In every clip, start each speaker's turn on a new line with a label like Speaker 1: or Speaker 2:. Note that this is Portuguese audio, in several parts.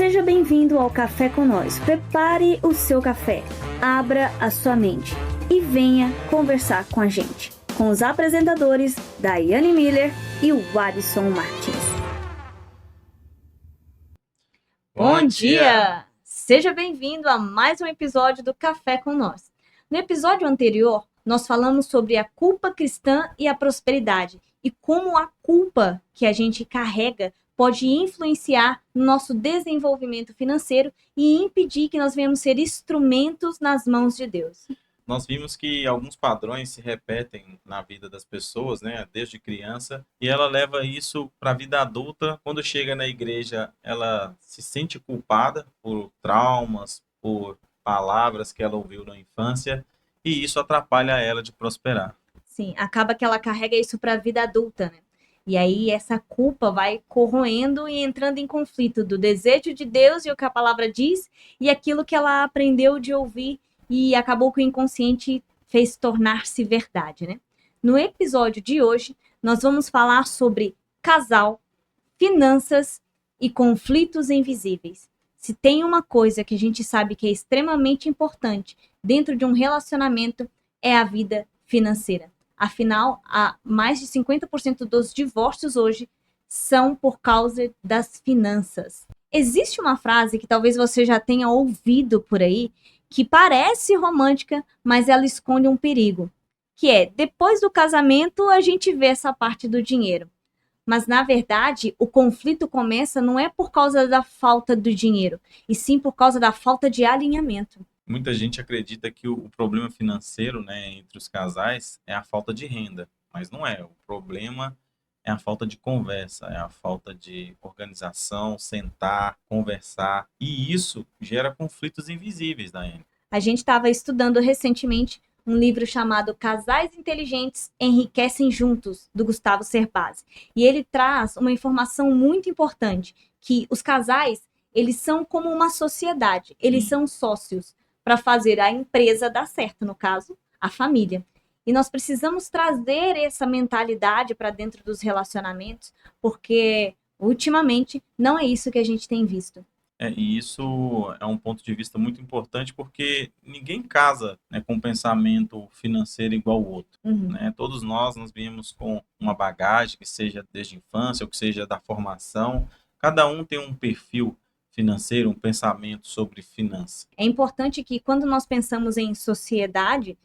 Speaker 1: Seja bem-vindo ao Café com Nós. Prepare o seu café, abra a sua mente e venha conversar com a gente, com os apresentadores Daiane Miller e o Alisson Martins.
Speaker 2: Bom dia! Seja bem-vindo a mais um episódio do Café com Nós. No episódio anterior, nós falamos sobre a culpa cristã e a prosperidade e como a culpa que a gente carrega pode influenciar no nosso desenvolvimento financeiro e impedir que nós venhamos ser instrumentos nas mãos de Deus.
Speaker 3: Nós vimos que alguns padrões se repetem na vida das pessoas, né, desde criança, e ela leva isso para a vida adulta. Quando chega na igreja, ela se sente culpada por traumas, por palavras que ela ouviu na infância, e isso atrapalha ela de prosperar.
Speaker 2: Sim, acaba que ela carrega isso para a vida adulta, né? E aí essa culpa vai corroendo e entrando em conflito do desejo de Deus e o que a palavra diz e aquilo que ela aprendeu de ouvir e acabou que o inconsciente fez tornar-se verdade, né? No episódio de hoje, nós vamos falar sobre casal, finanças e conflitos invisíveis. Se tem uma coisa que a gente sabe que é extremamente importante dentro de um relacionamento, é a vida financeira. Afinal, mais de 50% dos divórcios hoje são por causa das finanças. Existe uma frase que talvez você já tenha ouvido por aí, que parece romântica, mas ela esconde um perigo, que é, depois do casamento, a gente vê essa parte do dinheiro. Mas, na verdade, o conflito começa não é por causa da falta do dinheiro, e sim por causa da falta de alinhamento.
Speaker 3: Muita gente acredita que o problema financeiro, né, entre os casais é a falta de renda, mas não é. O problema é a falta de conversa, é a falta de organização, sentar, conversar. E isso gera conflitos invisíveis, Daiane.
Speaker 2: A gente estava estudando recentemente um livro chamado Casais Inteligentes Enriquecem Juntos, do Gustavo Cerbasi. E ele traz uma informação muito importante, que os casais, eles são como uma sociedade, eles são sócios para fazer a empresa dar certo, no caso, a família. E nós precisamos trazer essa mentalidade para dentro dos relacionamentos, porque ultimamente não é isso que a gente tem visto.
Speaker 3: E isso é um ponto de vista muito importante, porque ninguém casa, né, com um pensamento financeiro igual ao outro. Né? Todos nós viemos com uma bagagem, que seja desde a infância ou que seja da formação. Cada um tem um perfil financeiro, um pensamento sobre finanças.
Speaker 2: É importante que quando nós pensamos em sociedade,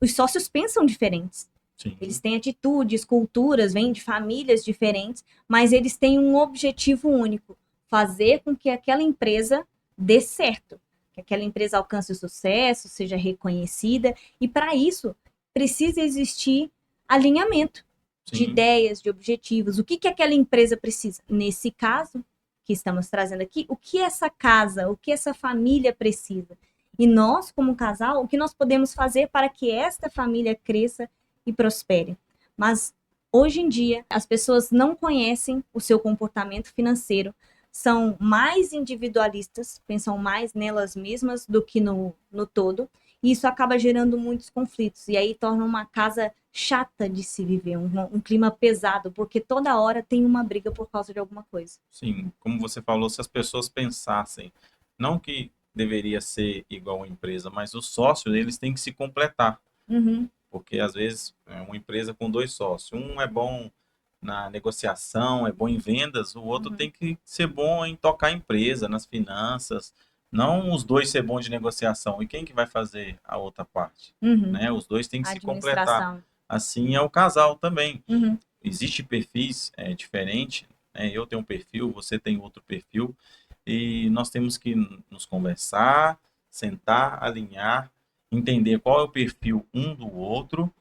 Speaker 2: os sócios pensam diferentes.
Speaker 3: Sim.
Speaker 2: Eles têm atitudes, culturas, vêm de famílias diferentes, mas eles têm um objetivo único: fazer com que aquela empresa dê certo, que aquela empresa alcance o sucesso, seja reconhecida, e para isso precisa existir alinhamento de ideias, de objetivos. O que aquela empresa precisa? Nesse caso que estamos trazendo aqui, o que essa casa, o que essa família precisa? E nós, como casal, o que nós podemos fazer para que esta família cresça e prospere? Mas hoje em dia, as pessoas não conhecem o seu comportamento financeiro, são mais individualistas, pensam mais nelas mesmas do que no todo, e isso acaba gerando muitos conflitos, e aí torna uma casa chata de se viver, um clima pesado, porque toda hora tem uma briga por causa de alguma coisa.
Speaker 3: Sim, como você falou, se as pessoas pensassem, não que deveria ser igual a empresa, mas os sócios, eles têm que se completar, porque às vezes uma empresa com 2 sócios, um é bom na negociação, é bom em vendas, o outro tem que ser bom em tocar a empresa, nas finanças, não os dois ser bons de negociação. E quem que vai fazer a outra parte? Né? Os dois têm que se completar. Assim é o casal também. Existem perfis diferentes, né? Eu tenho um perfil, você tem outro perfil, e nós temos que nos conversar, sentar, alinhar, entender qual é o perfil um do outro,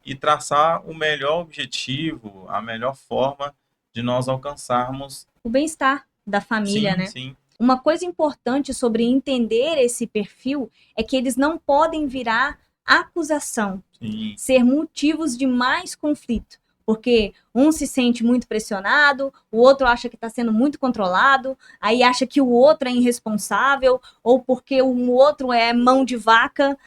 Speaker 3: e traçar o melhor objetivo, a melhor forma de nós alcançarmos
Speaker 2: o bem-estar da família, né?
Speaker 3: Sim.
Speaker 2: Uma coisa importante sobre entender esse perfil é que eles não podem virar acusação, ser motivos de mais conflito, porque um se sente muito pressionado, o outro acha que está sendo muito controlado, aí acha que o outro é irresponsável, ou porque o outro é mão de vaca.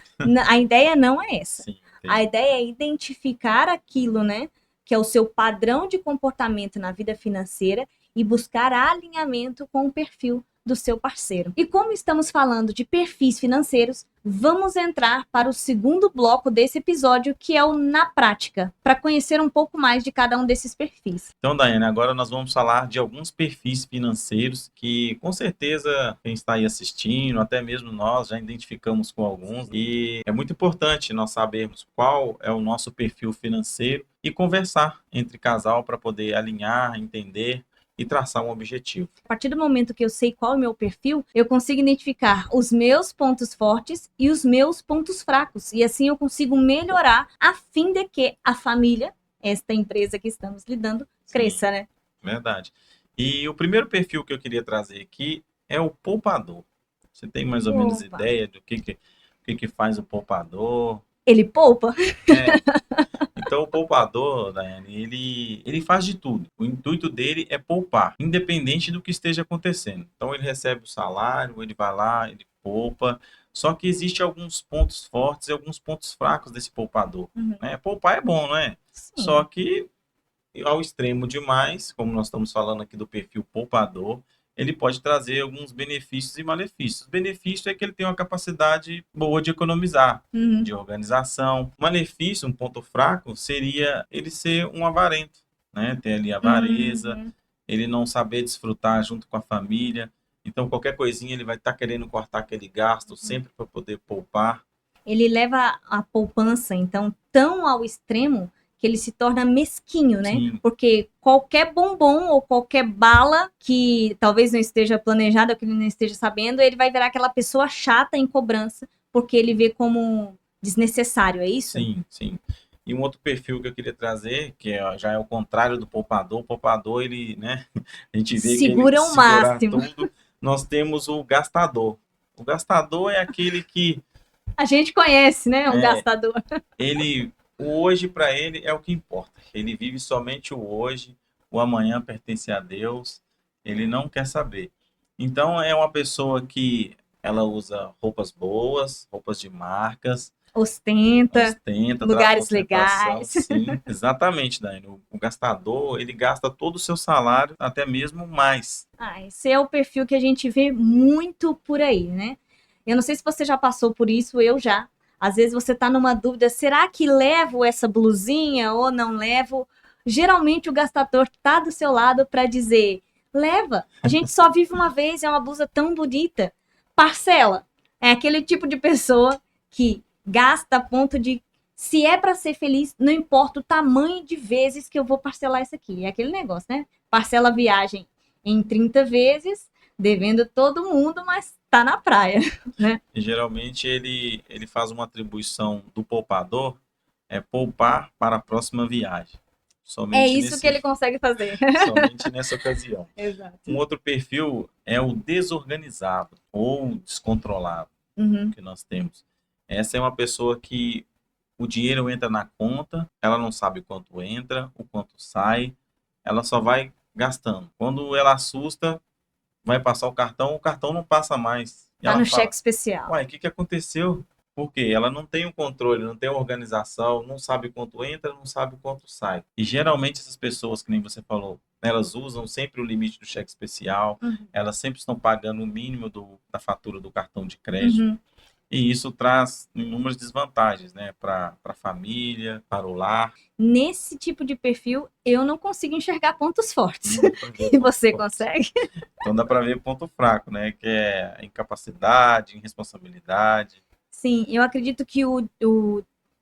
Speaker 2: A ideia não é essa. A ideia é identificar aquilo, né, que é o seu padrão de comportamento na vida financeira e buscar alinhamento com o perfil do seu parceiro. E como estamos falando de perfis financeiros, vamos entrar para o segundo bloco desse episódio, que é o Na Prática, para conhecer um pouco mais de cada um desses perfis.
Speaker 3: Então, Daiane, agora nós vamos falar de alguns perfis financeiros que, com certeza, quem está aí assistindo, até mesmo nós, já identificamos com alguns. E é muito importante nós sabermos qual é o nosso perfil financeiro e conversar entre casal para poder alinhar, entender e traçar um objetivo.
Speaker 2: A partir do momento que eu sei qual é o meu perfil, eu consigo identificar os meus pontos fortes e os meus pontos fracos. E assim eu consigo melhorar a fim de que a família, esta empresa que estamos lidando, cresça,
Speaker 3: Sim,
Speaker 2: né?
Speaker 3: verdade. E o primeiro perfil que eu queria trazer aqui é o poupador. Você tem mais ou menos
Speaker 2: Opa.
Speaker 3: ideia do que faz o poupador?
Speaker 2: Ele poupa?
Speaker 3: É. Então, o poupador, Daiane, ele faz de tudo. O intuito dele é poupar, independente do que esteja acontecendo. Então, ele recebe o salário, ele vai lá, ele poupa. Só que existe alguns pontos fortes e alguns pontos fracos desse poupador. Né? Poupar é bom, não é?
Speaker 2: Sim.
Speaker 3: Só que ao extremo demais, como nós estamos falando aqui do perfil poupador, ele pode trazer alguns benefícios e malefícios. O benefício é que ele tem uma capacidade boa de economizar, de organização. O malefício, um ponto fraco, seria ele ser um avarento, né? Ter ali avareza, ele não saber desfrutar junto com a família. Então, qualquer coisinha ele vai estar querendo cortar aquele gasto sempre para poder poupar.
Speaker 2: Ele leva a poupança, então, tão ao extremo que ele se torna mesquinho, né?
Speaker 3: Sim.
Speaker 2: Porque qualquer bombom ou qualquer bala que talvez não esteja planejada, ou que ele não esteja sabendo, ele vai virar aquela pessoa chata em cobrança, porque ele vê como desnecessário, é isso?
Speaker 3: Sim, sim. E um outro perfil que eu queria trazer, que já é o contrário do poupador. O poupador, ele, né? A gente vê que ele
Speaker 2: Segura o
Speaker 3: segura
Speaker 2: máximo.
Speaker 3: tudo. Nós temos o gastador. O gastador é aquele que
Speaker 2: A gente conhece, né? Um gastador.
Speaker 3: o hoje para ele é o que importa. Ele vive somente o hoje, o amanhã pertence a Deus. Ele não quer saber. Então é uma pessoa que ela usa roupas boas, roupas de marcas,
Speaker 2: Ostenta, lugares
Speaker 3: ostentação,
Speaker 2: legais.
Speaker 3: sim, exatamente, Dani. O gastador, ele gasta todo o seu salário, até mesmo mais.
Speaker 2: Esse é o perfil que a gente vê muito por aí, né? Eu não sei se você já passou por isso, eu já. Às vezes você tá numa dúvida, será que levo essa blusinha ou não levo? Geralmente o gastador tá do seu lado para dizer, leva, a gente só vive uma vez, é uma blusa tão bonita. Parcela. É aquele tipo de pessoa que gasta a ponto de, se é para ser feliz, não importa o tamanho de vezes que eu vou parcelar isso aqui. É aquele negócio, né? Parcela a viagem em 30 vezes, devendo todo mundo, mas tá na praia, né?
Speaker 3: E geralmente ele faz uma atribuição do poupador, é poupar para a próxima viagem. Somente
Speaker 2: É isso que ele consegue fazer.
Speaker 3: somente nessa ocasião.
Speaker 2: Exato.
Speaker 3: Um outro perfil é o desorganizado ou descontrolado que nós temos. Essa é uma pessoa que o dinheiro entra na conta, ela não sabe quanto entra, o quanto sai, ela só vai gastando. Quando ela assusta, vai passar o cartão não passa mais. E
Speaker 2: Tá
Speaker 3: ela
Speaker 2: no
Speaker 3: fala,
Speaker 2: cheque especial.
Speaker 3: uai, o que aconteceu? Por quê? Ela não tem o controle, não tem a organização, não sabe quanto entra, não sabe quanto sai. E geralmente essas pessoas, que nem você falou, elas usam sempre o limite do cheque especial, elas sempre estão pagando o mínimo da fatura do cartão de crédito. E isso traz inúmeras desvantagens, né? Para a família, para o lar.
Speaker 2: Nesse tipo de perfil, eu não consigo enxergar pontos fortes. E você consegue?
Speaker 3: Então dá para ver ponto fraco, né? Que é a incapacidade, irresponsabilidade.
Speaker 2: Sim, eu acredito que o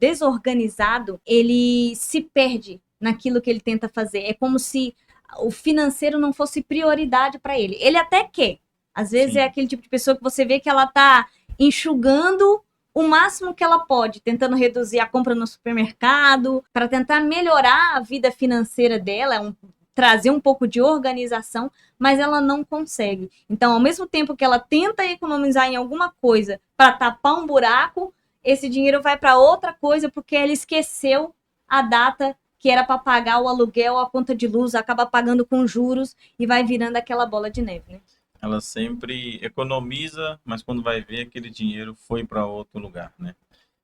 Speaker 2: desorganizado, ele se perde naquilo que ele tenta fazer. É como se o financeiro não fosse prioridade para ele. Ele até quer. Às vezes
Speaker 3: Sim.
Speaker 2: é aquele tipo de pessoa que você vê que ela tá enxugando o máximo que ela pode, tentando reduzir a compra no supermercado, para tentar melhorar a vida financeira dela, trazer um pouco de organização, mas ela não consegue. Então, ao mesmo tempo que ela tenta economizar em alguma coisa para tapar um buraco, esse dinheiro vai para outra coisa porque ela esqueceu a data que era para pagar o aluguel, a conta de luz, acaba pagando com juros e vai virando aquela bola de neve, né?
Speaker 3: Ela sempre economiza, mas quando vai ver, aquele dinheiro foi para outro lugar, né?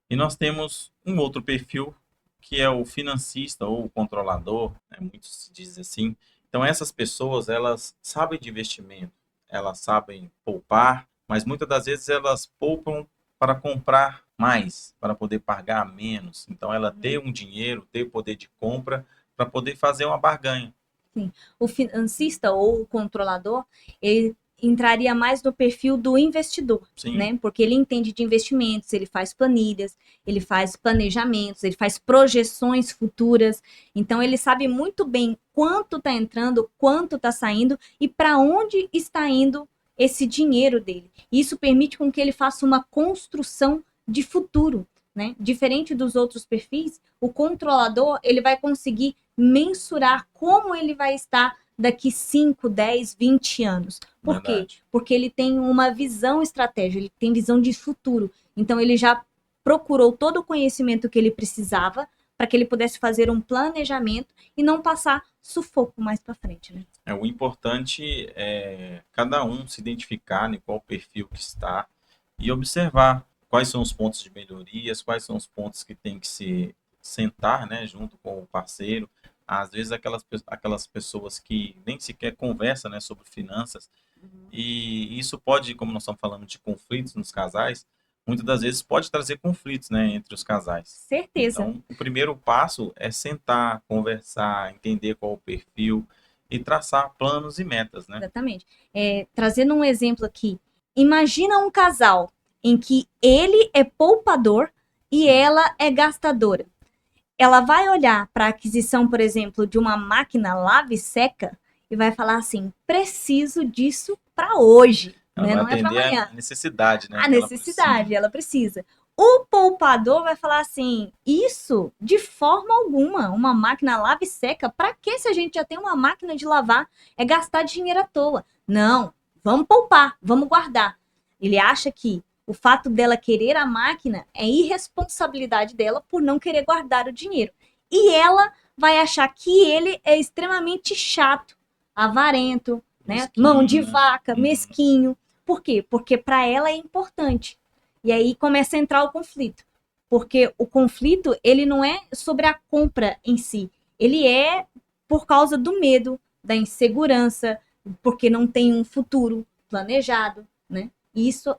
Speaker 3: E nós temos um outro perfil, que é o financista ou o controlador, né? Muitos se dizem assim. Então, essas pessoas, elas sabem de investimento, elas sabem poupar, mas muitas das vezes elas poupam para comprar mais, para poder pagar menos. Então, ela ter um dinheiro, ter poder de compra para poder fazer uma barganha.
Speaker 2: Sim. O financista ou o controlador, ele entraria mais no perfil do investidor,
Speaker 3: Sim.
Speaker 2: né? Porque ele entende de investimentos, ele faz planilhas, ele faz planejamentos, ele faz projeções futuras. Então, ele sabe muito bem quanto está entrando, quanto está saindo e para onde está indo esse dinheiro dele. Isso permite com que ele faça uma construção de futuro, né? Diferente dos outros perfis, o controlador, ele vai conseguir mensurar como ele vai estar daqui 5, 10, 20 anos. Por quê? Porque ele tem uma visão estratégica, ele tem visão de futuro. Então, ele já procurou todo o conhecimento que ele precisava para que ele pudesse fazer um planejamento e não passar sufoco mais para frente, né?
Speaker 3: O importante é cada um se identificar em qual perfil que está e observar quais são os pontos de melhorias, quais são os pontos que tem que se sentar, né, junto com o parceiro. Às vezes aquelas pessoas que nem sequer conversam, né, sobre finanças, e isso pode, como nós estamos falando de conflitos nos casais, muitas das vezes pode trazer conflitos, né, entre os casais.
Speaker 2: Certeza.
Speaker 3: Então, o primeiro passo é sentar, conversar, entender qual é o perfil e traçar planos e metas, né?
Speaker 2: Exatamente. Trazendo um exemplo aqui, imagina um casal em que ele é poupador e ela é gastadora. Ela vai olhar para a aquisição, por exemplo, de uma máquina lave-seca e vai falar assim, preciso disso para hoje,
Speaker 3: Ela
Speaker 2: né?
Speaker 3: vai
Speaker 2: Não é para
Speaker 3: atender
Speaker 2: amanhã.
Speaker 3: a necessidade, né?
Speaker 2: A necessidade, ela precisa. O poupador vai falar assim, isso de forma alguma, uma máquina lave-seca, para que se a gente já tem uma máquina de lavar? É gastar dinheiro à toa. Não, vamos poupar, vamos guardar. Ele acha que o fato dela querer a máquina é irresponsabilidade dela por não querer guardar o dinheiro. E ela vai achar que ele é extremamente chato, avarento, né? Mão de vaca, mesquinho. Por quê? Porque para ela é importante. E aí começa a entrar o conflito. Porque o conflito, ele não é sobre a compra em si. Ele é por causa do medo, da insegurança, porque não tem um futuro planejado, né? E isso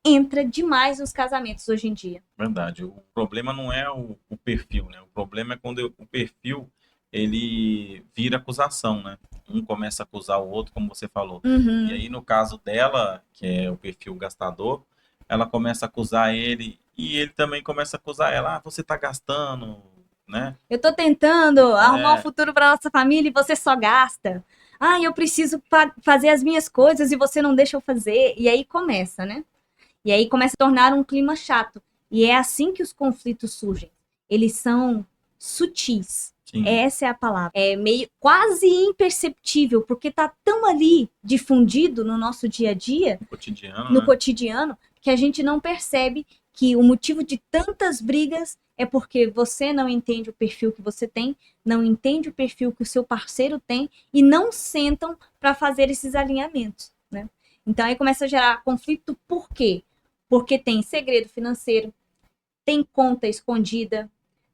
Speaker 2: entra demais nos casamentos hoje em dia.
Speaker 3: Verdade. O problema não é o perfil, né? O problema é quando o perfil, ele vira acusação, né? Um começa a acusar o outro, como você falou. E aí, no caso dela, que é o perfil gastador, ela começa a acusar ele e ele também começa a acusar ela. Ah, você tá gastando, né?
Speaker 2: Eu tô tentando arrumar um futuro para nossa família e você só gasta. Ah, eu preciso fazer as minhas coisas e você não deixa eu fazer. E aí começa, né? E aí começa a tornar um clima chato. E é assim que os conflitos surgem. Eles são sutis.
Speaker 3: Sim.
Speaker 2: Essa é a palavra. É meio quase imperceptível, porque tá tão ali difundido no nosso dia a dia, no cotidiano, que a gente não percebe que o motivo de tantas brigas é porque você não entende o perfil que você tem, não entende o perfil que o seu parceiro tem e não sentam para fazer esses alinhamentos, né? Então aí começa a gerar conflito por quê? Porque tem segredo financeiro, tem conta escondida,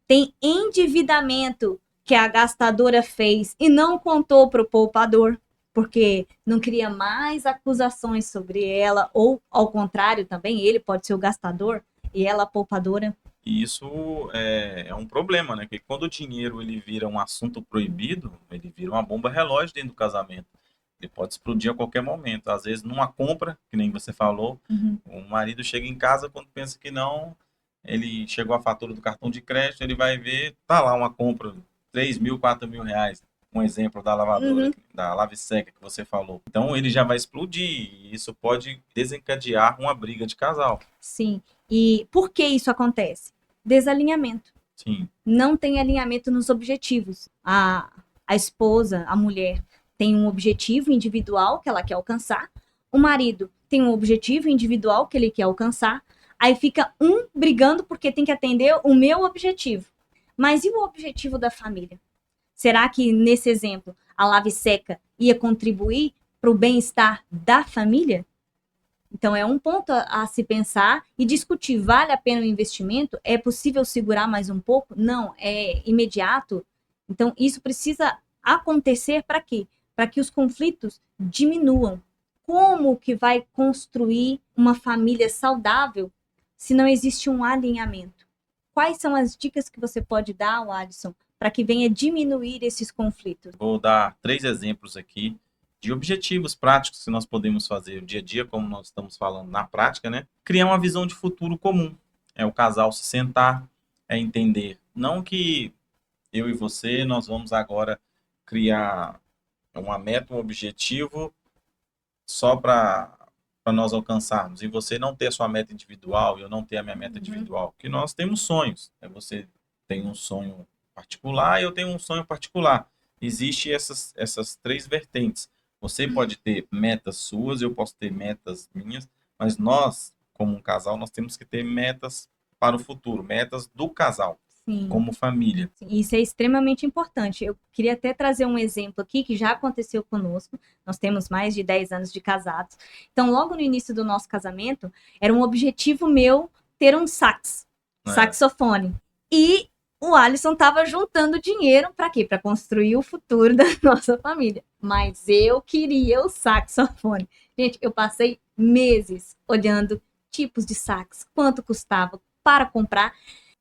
Speaker 2: tem endividamento que a gastadora fez e não contou para o poupador, porque não queria mais acusações sobre ela, ou ao contrário também, ele pode ser o gastador e ela a poupadora.
Speaker 3: E isso é um problema, né? Porque quando o dinheiro ele vira um assunto proibido, ele vira uma bomba relógio dentro do casamento. Ele pode explodir a qualquer momento. Às vezes, numa compra, que nem você falou, o marido chega em casa quando pensa que não, ele chegou a fatura do cartão de crédito, ele vai ver, tá lá uma compra, 3 mil, 4 mil reais. Um exemplo da lavadora, da lave-seca que você falou. Então, ele já vai explodir e isso pode desencadear uma briga de casal.
Speaker 2: Sim. E por que isso acontece? Desalinhamento.
Speaker 3: Sim.
Speaker 2: Não tem alinhamento nos objetivos. A esposa, a mulher, tem um objetivo individual que ela quer alcançar. O marido tem um objetivo individual que ele quer alcançar. Aí fica um brigando porque tem que atender o meu objetivo. Mas e o objetivo da família? Será que, nesse exemplo, a lave-seca ia contribuir para o bem-estar da família? Então, é um ponto a se pensar e discutir. Vale a pena o investimento? É possível segurar mais um pouco? Não, é imediato? Então, isso precisa acontecer para quê? Para que os conflitos diminuam. Como que vai construir uma família saudável se não existe um alinhamento? Quais são as dicas que você pode dar, Alisson, para que venha diminuir esses conflitos?
Speaker 3: Vou dar 3 exemplos aqui de objetivos práticos que nós podemos fazer no dia a dia, como nós estamos falando na prática, né? Criar uma visão de futuro comum. É o casal se sentar, é entender. Não que eu e você, nós vamos agora criar uma meta, um objetivo só para nós alcançarmos. E você não ter a sua meta individual e eu não ter a minha meta individual. Porque nós temos sonhos. Você tem um sonho particular e eu tenho um sonho particular. Existem essas 3 vertentes. Você pode ter metas suas, eu posso ter metas minhas, mas nós, como um casal, nós temos que ter metas para o futuro, metas do casal,
Speaker 2: Sim.
Speaker 3: como família.
Speaker 2: Isso é extremamente importante. Eu queria até trazer um exemplo aqui que já aconteceu conosco. Nós temos mais de 10 anos de casados. Então, logo no início do nosso casamento, era um objetivo meu ter um saxofone. E o Alisson estava juntando dinheiro para quê? Para construir o futuro da nossa família. Mas eu queria o saxofone. Gente, eu passei meses olhando tipos de sax, quanto custava para comprar.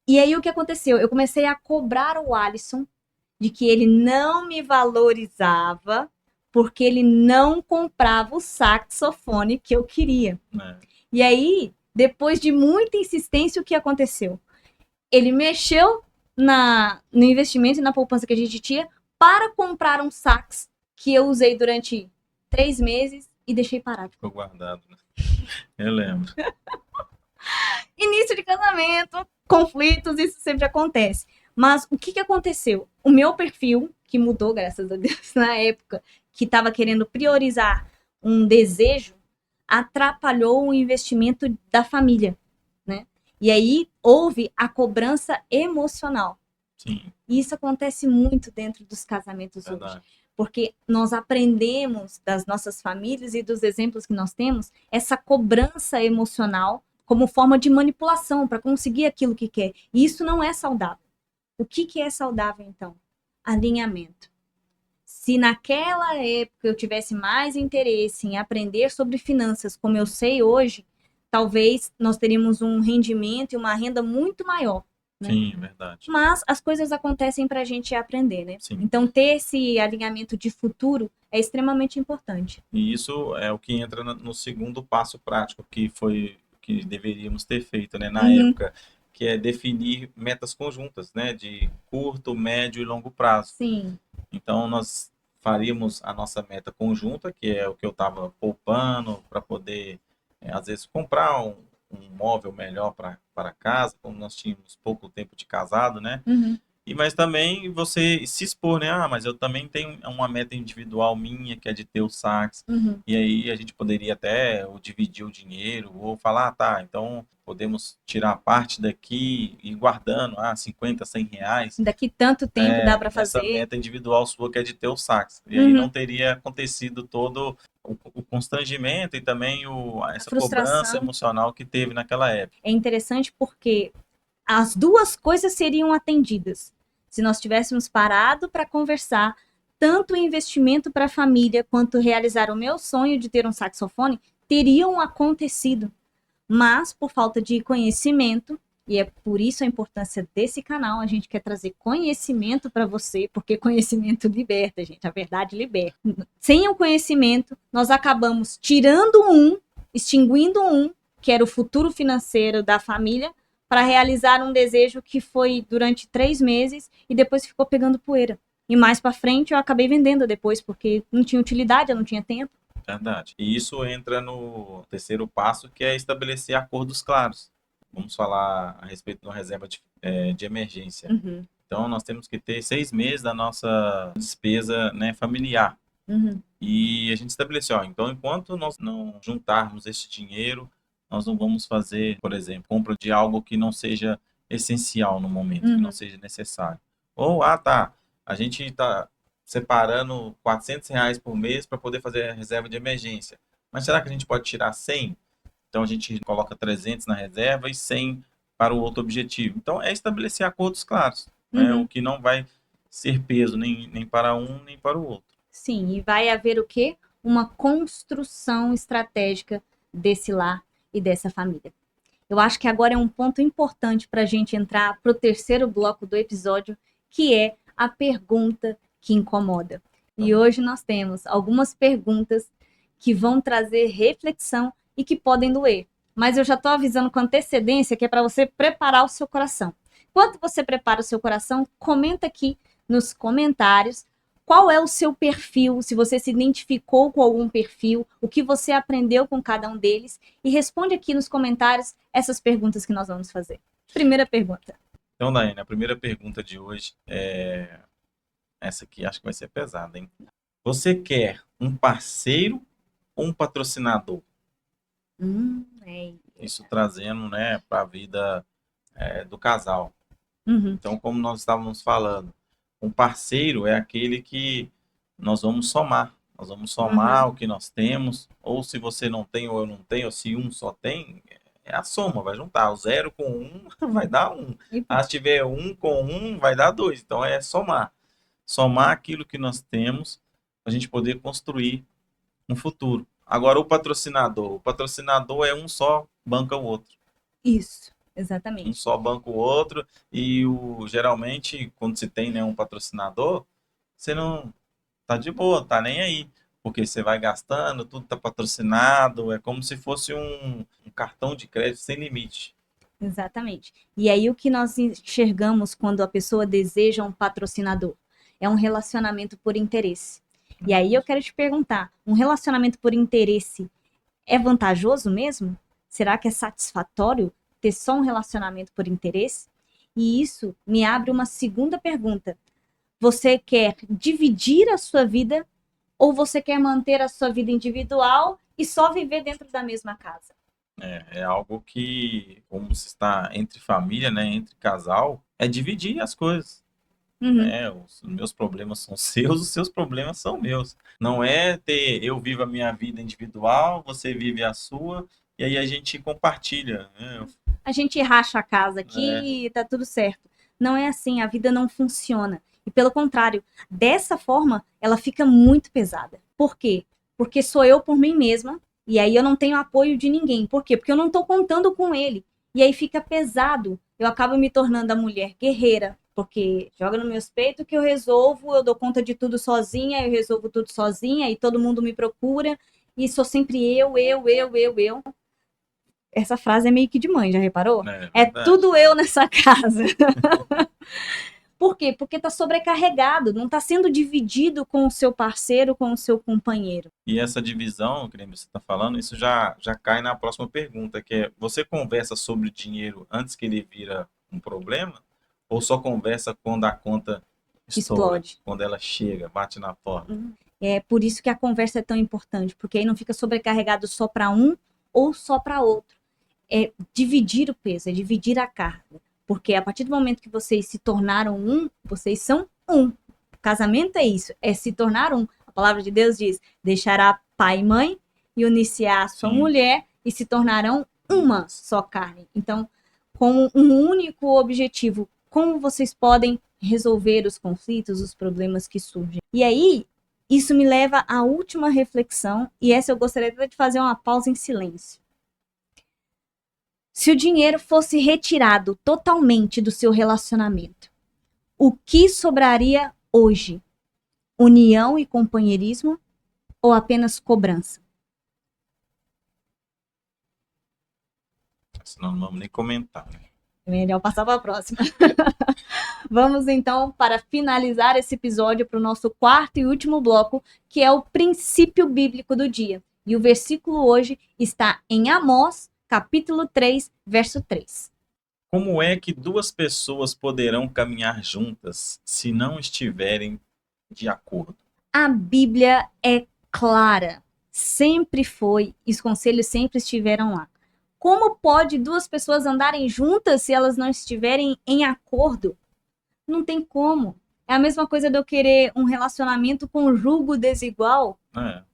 Speaker 2: E aí o que aconteceu? Eu comecei a cobrar o Alisson de que ele não me valorizava porque ele não comprava o saxofone que eu queria. E aí, depois de muita insistência, o que aconteceu? Ele mexeu no investimento e na poupança que a gente tinha para comprar um sax que eu usei durante 3 meses e deixei parado.
Speaker 3: Ficou guardado, né? Eu lembro.
Speaker 2: Início de casamento, conflitos, isso sempre acontece. Mas o que aconteceu? O meu perfil, que mudou, graças a Deus, na época, que estava querendo priorizar um desejo, atrapalhou o investimento da família, né? E aí houve a cobrança emocional.
Speaker 3: Sim.
Speaker 2: E isso acontece muito dentro dos casamentos hoje. Porque nós aprendemos das nossas famílias e dos exemplos que nós temos, essa cobrança emocional como forma de manipulação para conseguir aquilo que quer. E isso não é saudável. O que é saudável, então? Alinhamento. Se naquela época eu tivesse mais interesse em aprender sobre finanças, como eu sei hoje, talvez nós teríamos um rendimento e uma renda muito maior. Né?
Speaker 3: Sim, verdade.
Speaker 2: Mas as coisas acontecem para a gente aprender, né?
Speaker 3: Sim.
Speaker 2: Então, ter esse alinhamento de futuro é extremamente importante.
Speaker 3: E isso é o que entra no segundo passo prático, que foi que deveríamos ter feito, né, na época, que é definir metas conjuntas, né, de curto, médio e longo prazo.
Speaker 2: Sim.
Speaker 3: Então, nós faríamos a nossa meta conjunta, que é o que eu estava poupando para poder, às vezes, comprar um móvel melhor para casa, como nós tínhamos pouco tempo de casado, né? Mas também você se expor, né? Mas eu também tenho uma meta individual minha, que é de ter o sax. E aí a gente poderia até dividir o dinheiro, ou falar, tá, então podemos tirar parte daqui e ir guardando, 50, 100 reais.
Speaker 2: Daqui tanto tempo dá para fazer.
Speaker 3: Essa meta individual sua, que é de ter o sax. E aí não teria acontecido todo o constrangimento e também essa cobrança emocional que teve naquela época.
Speaker 2: É interessante porque as duas coisas seriam atendidas. Se nós tivéssemos parado para conversar, tanto o investimento para a família quanto realizar o meu sonho de ter um saxofone teriam acontecido. Mas, por falta de conhecimento, e é por isso a importância desse canal, a gente quer trazer conhecimento para você, porque conhecimento liberta, gente, a verdade liberta. Sem o conhecimento, nós acabamos extinguindo que era o futuro financeiro da família, para realizar um desejo que foi durante 3 meses e depois ficou pegando poeira. E mais para frente eu acabei vendendo depois, porque não tinha utilidade, eu não tinha tempo.
Speaker 3: Verdade. E isso entra no terceiro passo, que é estabelecer acordos claros. Vamos falar a respeito de uma reserva de emergência. Então, nós temos que ter 6 meses da nossa despesa, né, familiar. E a gente estabeleceu, então, enquanto nós não juntarmos esse dinheiro, nós não vamos fazer, por exemplo, compra de algo que não seja essencial no momento, que não seja necessário. Ou, a gente está separando 400 reais por mês para poder fazer a reserva de emergência. Mas será que a gente pode tirar 100? Então, a gente coloca 300 na reserva e 100 para o outro objetivo. Então, é estabelecer acordos claros. Né? O que não vai ser peso nem para um nem para o outro.
Speaker 2: Sim, e vai haver o quê? Uma construção estratégica desse lar e dessa família. Eu acho que agora é um ponto importante para a gente entrar para o terceiro bloco do episódio, que é a pergunta que incomoda. E hoje nós temos algumas perguntas que vão trazer reflexão e que podem doer. Mas eu já estou avisando com antecedência que é para você preparar o seu coração. Enquanto você prepara o seu coração, comenta aqui nos comentários qual é o seu perfil, se você se identificou com algum perfil, o que você aprendeu com cada um deles, e responde aqui nos comentários essas perguntas que nós vamos fazer. Primeira pergunta.
Speaker 3: Então, Daiane, a primeira pergunta de hoje é essa aqui, acho que vai ser pesada, hein? Você quer um parceiro ou um patrocinador? Isso trazendo, né, para a vida do casal. Então, como nós estávamos falando, um parceiro é aquele que nós vamos somar. Nós vamos somar o que nós temos, ou se você não tem ou eu não tenho, ou se um só tem, é a soma, vai juntar. O 0 com 1 vai dar 1. Se tiver 1 com 1, vai dar 2. Então é somar. Somar aquilo que nós temos para a gente poder construir um futuro. Agora, o patrocinador é um só, banca o outro.
Speaker 2: Isso, exatamente.
Speaker 3: Um só banca o outro, e geralmente, quando se tem, né, um patrocinador, você não tá de boa, tá nem aí. Porque você vai gastando, tudo tá patrocinado, é como se fosse um cartão de crédito sem limite.
Speaker 2: Exatamente. E aí o que nós enxergamos quando a pessoa deseja um patrocinador? É um relacionamento por interesse. E aí eu quero te perguntar, um relacionamento por interesse é vantajoso mesmo? Será que é satisfatório ter só um relacionamento por interesse? E isso me abre uma segunda pergunta. Você quer dividir a sua vida ou você quer manter a sua vida individual e só viver dentro da mesma casa?
Speaker 3: É algo que, como se está entre família, né, entre casal, é dividir as coisas. Os meus problemas são seus, os seus problemas são meus. Não é eu vivo a minha vida individual, você vive a sua, e aí a gente compartilha.
Speaker 2: A gente racha a casa aqui e tá tudo certo. Não é assim, a vida não funciona. E pelo contrário, dessa forma, ela fica muito pesada. Por quê? Porque sou eu por mim mesma, e aí eu não tenho apoio de ninguém. Por quê? Porque eu não tô contando com ele. E aí fica pesado. Eu acabo me tornando a mulher guerreira, porque joga nos meus peitos que eu resolvo, eu dou conta de tudo sozinha, eu resolvo tudo sozinha, e todo mundo me procura, e sou sempre eu. Essa frase é meio que de mãe, já reparou? É tudo eu nessa casa. Por quê? Porque tá sobrecarregado, não tá sendo dividido com o seu parceiro, com o seu companheiro.
Speaker 3: E essa divisão, que você está falando, isso já cai na próxima pergunta, que é, você conversa sobre o dinheiro antes que ele vira um problema? Ou só conversa quando a conta explode? Quando ela chega, bate na porta?
Speaker 2: É por isso que a conversa é tão importante, porque aí não fica sobrecarregado só para um ou só para outro. É dividir o peso, é dividir a carga. Porque a partir do momento que vocês se tornaram um, vocês são um. O casamento é isso, é se tornar um. A palavra de Deus diz, deixará pai e mãe e unir-se a sua mulher e se tornarão uma só carne. Então, com um único objetivo, como vocês podem resolver os conflitos, os problemas que surgem. E aí, isso me leva à última reflexão, e essa eu gostaria de fazer uma pausa em silêncio. Se o dinheiro fosse retirado totalmente do seu relacionamento, o que sobraria hoje? União e companheirismo ou apenas cobrança?
Speaker 3: Senão não vamos nem comentar.
Speaker 2: É melhor passar para a próxima. Vamos então, para finalizar esse episódio, para o nosso quarto e último bloco, que é o princípio bíblico do dia. E o versículo hoje está em Amós, capítulo 3, verso 3.
Speaker 3: Como é que duas pessoas poderão caminhar juntas se não estiverem de acordo?
Speaker 2: A Bíblia é clara. Sempre foi. E os conselhos sempre estiveram lá. Como pode duas pessoas andarem juntas se elas não estiverem em acordo? Não tem como. É a mesma coisa de eu querer um relacionamento com jugo desigual.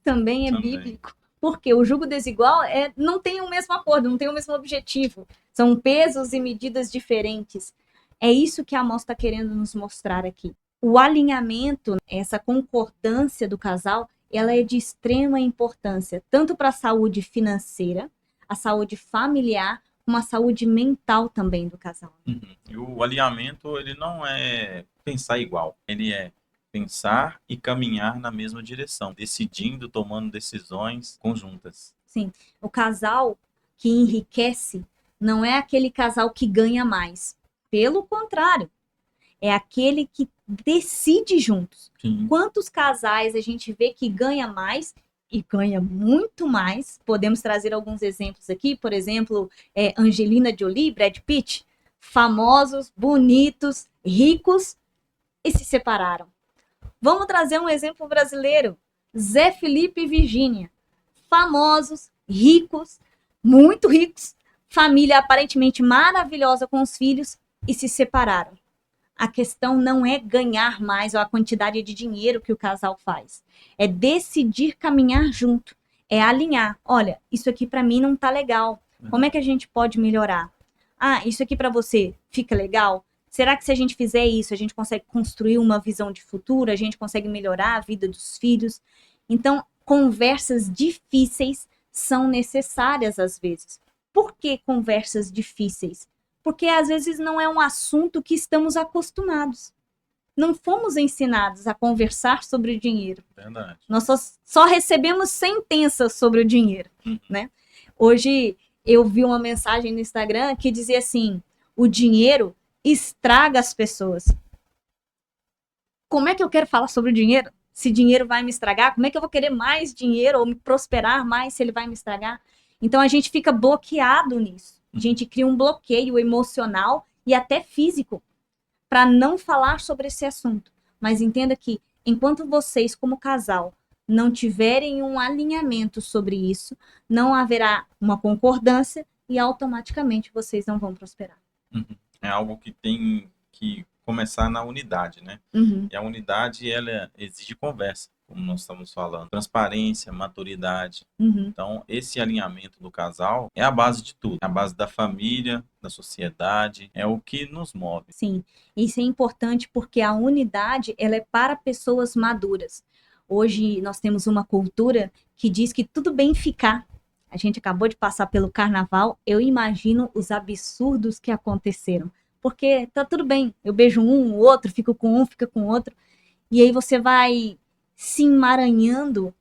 Speaker 2: Também é bíblico. Porque o jugo desigual não tem o mesmo acordo, não tem o mesmo objetivo. São pesos e medidas diferentes. É isso que Amós está querendo nos mostrar aqui. o alinhamento, essa concordância do casal, ela é de extrema importância, tanto para a saúde financeira, a saúde familiar, como a saúde mental também do casal.
Speaker 3: Uhum. E o alinhamento, ele não é pensar igual, ele é pensar e caminhar na mesma direção, decidindo, tomando decisões conjuntas.
Speaker 2: Sim, o casal que enriquece não é aquele casal que ganha mais. Pelo contrário, é aquele que decide juntos.
Speaker 3: Sim.
Speaker 2: Quantos casais a gente vê que ganha mais e ganha muito mais? Podemos trazer alguns exemplos aqui, por exemplo, Angelina Jolie, Brad Pitt, famosos, bonitos, ricos e se separaram. Vamos trazer um exemplo brasileiro, Zé Felipe e Virgínia, famosos, ricos, muito ricos, família aparentemente maravilhosa com os filhos e se separaram. A questão não é ganhar mais ou a quantidade de dinheiro que o casal faz. É decidir caminhar junto. É alinhar. Olha, isso aqui para mim não tá legal. Como é que a gente pode melhorar? Ah, isso aqui para você fica legal? Será que se a gente fizer isso, a gente consegue construir uma visão de futuro? A gente consegue melhorar a vida dos filhos? Então, conversas difíceis são necessárias às vezes. Por que conversas difíceis? Porque às vezes não é um assunto que estamos acostumados. Não fomos ensinados a conversar sobre o dinheiro.
Speaker 3: Verdade.
Speaker 2: Nós só recebemos sentenças sobre o dinheiro, né? Hoje eu vi uma mensagem no Instagram que dizia assim: o dinheiro estraga as pessoas. Como é que eu quero falar sobre o dinheiro? Se dinheiro vai me estragar, como é que eu vou querer mais dinheiro ou me prosperar mais se ele vai me estragar? Então a gente fica bloqueado nisso. A gente cria um bloqueio emocional e até físico para não falar sobre esse assunto. Mas entenda que enquanto vocês, como casal, não tiverem um alinhamento sobre isso, não haverá uma concordância e automaticamente vocês não vão prosperar.
Speaker 3: É algo que tem que começar na unidade, né? E a unidade, ela exige conversa, como nós estamos falando. Transparência, maturidade. Então, esse alinhamento do casal é a base de tudo. É a base da família, da sociedade, é o que nos move.
Speaker 2: Sim, isso é importante porque a unidade, ela é para pessoas maduras. Hoje nós temos uma cultura que diz que tudo bem ficar. A gente acabou de passar pelo carnaval, eu imagino os absurdos que aconteceram. Porque tá tudo bem, eu beijo um, o outro, fico com um, fica com o outro. E aí você vai se emaranhando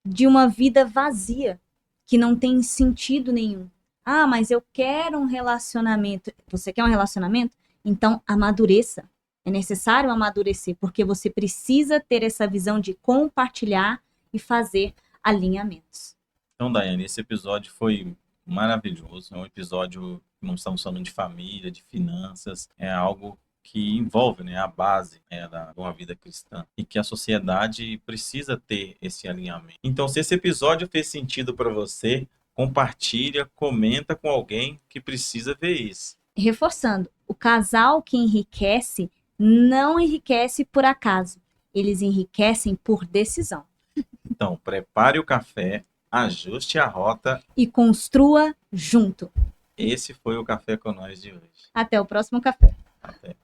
Speaker 2: de uma vida vazia, que não tem sentido nenhum. Ah, mas eu quero um relacionamento. Você quer um relacionamento? Então, amadureça. É necessário amadurecer, porque você precisa ter essa visão de compartilhar e fazer alinhamentos.
Speaker 3: Então, Daiane, esse episódio foi maravilhoso. É um episódio que não estamos falando de família, de finanças. É algo que envolve, né, a base, né, de uma vida cristã. E que a sociedade precisa ter esse alinhamento. Então, se esse episódio fez sentido para você, compartilha, comenta com alguém que precisa ver isso.
Speaker 2: Reforçando, o casal que enriquece não enriquece por acaso. Eles enriquecem por decisão.
Speaker 3: Então, prepare o café, ajuste a rota
Speaker 2: e construa junto.
Speaker 3: Esse foi o Café com Nós de hoje.
Speaker 2: Até o próximo café.
Speaker 3: Até.